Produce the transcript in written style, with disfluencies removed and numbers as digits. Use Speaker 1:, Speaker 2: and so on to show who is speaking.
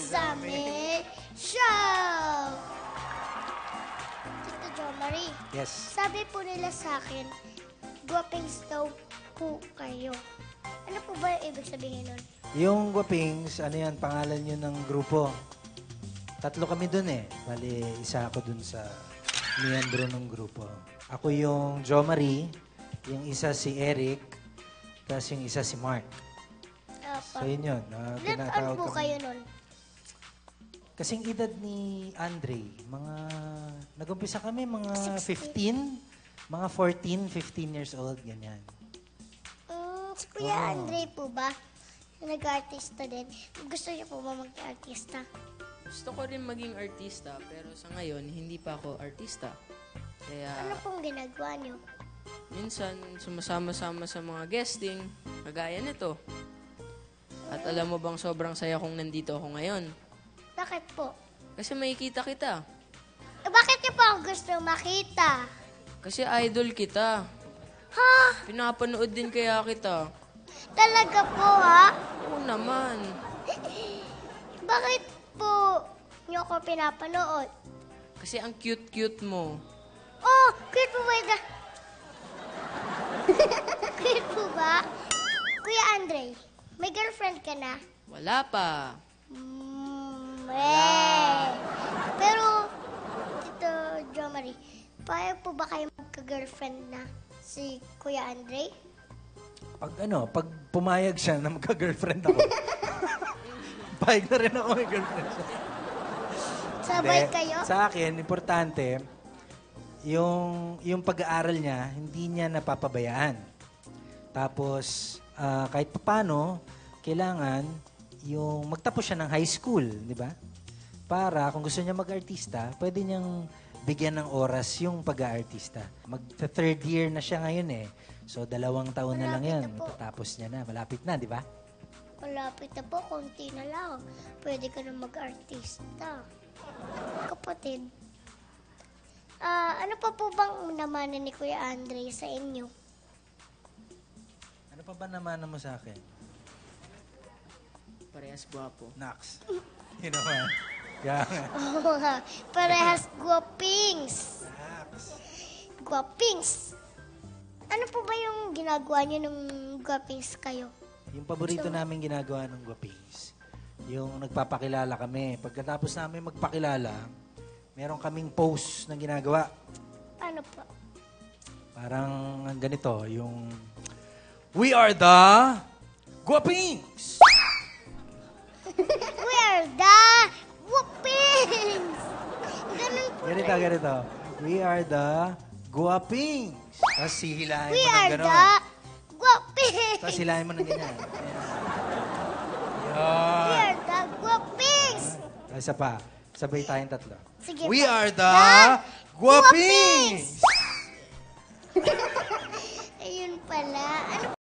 Speaker 1: Examen Show! Tito Jo Marie,
Speaker 2: Yes.
Speaker 1: sabi po nila sa akin, guwapings daw po kayo. Ano po ba yung ibig sabihin nun?
Speaker 2: Yung Guapings, ano yan, pangalan yun ng grupo. Tatlo kami dun eh. Bali, isa ako dun sa miyembro ng grupo. Ako yung Jo Marie, yung isa si Eric, tapos yung isa si Mark. So yun yun.
Speaker 1: Ilan taon po kayo nun?
Speaker 2: Kasing edad ni Andre, nag-umpisa kami mga 15, mga 14, 15 years old, ganyan.
Speaker 1: Si Kuya Andre po ba? Nag-artista din. Gusto niyo po ba mag-artista?
Speaker 3: Gusto ko rin maging artista, pero sa ngayon, hindi pa ako artista. Kaya,
Speaker 1: Ano pong ginagawa niyo?
Speaker 3: minsan, sumasama-sama sa mga guesting, kagaya nito. At alam mo bang sobrang saya kong nandito ako ngayon?
Speaker 1: Bakit po?
Speaker 3: Kasi makikita kita.
Speaker 1: Bakit niyo po ako gusto makita?
Speaker 3: Kasi idol kita.
Speaker 1: Ha?
Speaker 3: Pinapanood din kaya kita.
Speaker 1: Talaga po, ha?
Speaker 3: Oo naman.
Speaker 1: Bakit po niyo ako pinapanood?
Speaker 3: Kasi ang cute-cute mo.
Speaker 1: Oh, cute po ba ito? Cute po ba? Kuya Andre, may girlfriend ka na?
Speaker 3: Wala pa.
Speaker 1: Pero, Tito Jo Marie, payag po ba kayo magka-girlfriend na si Kuya Andre?
Speaker 2: Pag pumayag siya na magka-girlfriend ako, payag na rin ako may girlfriend siya.
Speaker 1: Sabay
Speaker 2: Hindi.
Speaker 1: kayo?
Speaker 2: Sa akin, importante, yung pag-aaral niya, hindi niya napapabayaan. Tapos, kahit papano, kailangan yung magtapos siya ng high school, di ba? Para kung gusto niya mag-artista, pwede niyang bigyan ng oras yung pag-aartista. Mag-third year na siya ngayon eh. So, 2 taon na lang yan.
Speaker 1: Malapit na po.
Speaker 2: Matatapos niya na. Malapit na, di ba?
Speaker 1: Malapit na po, konti na lang. Pwede ka na mag-artista. Kapatid, ano pa po bang namanan ni Kuya Andre sa inyo?
Speaker 2: Ano pa ba naman mo sa akin?
Speaker 3: Parehas gwapo.
Speaker 2: Nax. Yun naman. Yeah.
Speaker 1: Oo nga, parehas guwapings.
Speaker 2: Nax.
Speaker 1: Guwapings. Ano po ba yung ginagawa niyo nung guwapings kayo?
Speaker 2: Yung paborito namin ginagawa ng Guapings, yung nagpapakilala kami. Pagkatapos namin magpakilala, meron kaming post na ginagawa.
Speaker 1: Ano po?
Speaker 2: Parang ganito, yung We are the Guapings!
Speaker 1: We are the guwapings! Ganun po.
Speaker 2: Ganito. We are the Guapings! Tapos sihilahin
Speaker 1: We
Speaker 2: mo ng
Speaker 1: are
Speaker 2: gano'n.
Speaker 1: the guwapings!
Speaker 2: Tapos hilahin mo ng ganyan.
Speaker 1: We
Speaker 2: Yan.
Speaker 1: are the guwapings!
Speaker 2: Isa pa. Sabay tayong tatlo.
Speaker 1: Sige
Speaker 2: We
Speaker 1: po.
Speaker 2: are the Guapings!
Speaker 1: Ayun pala. Ano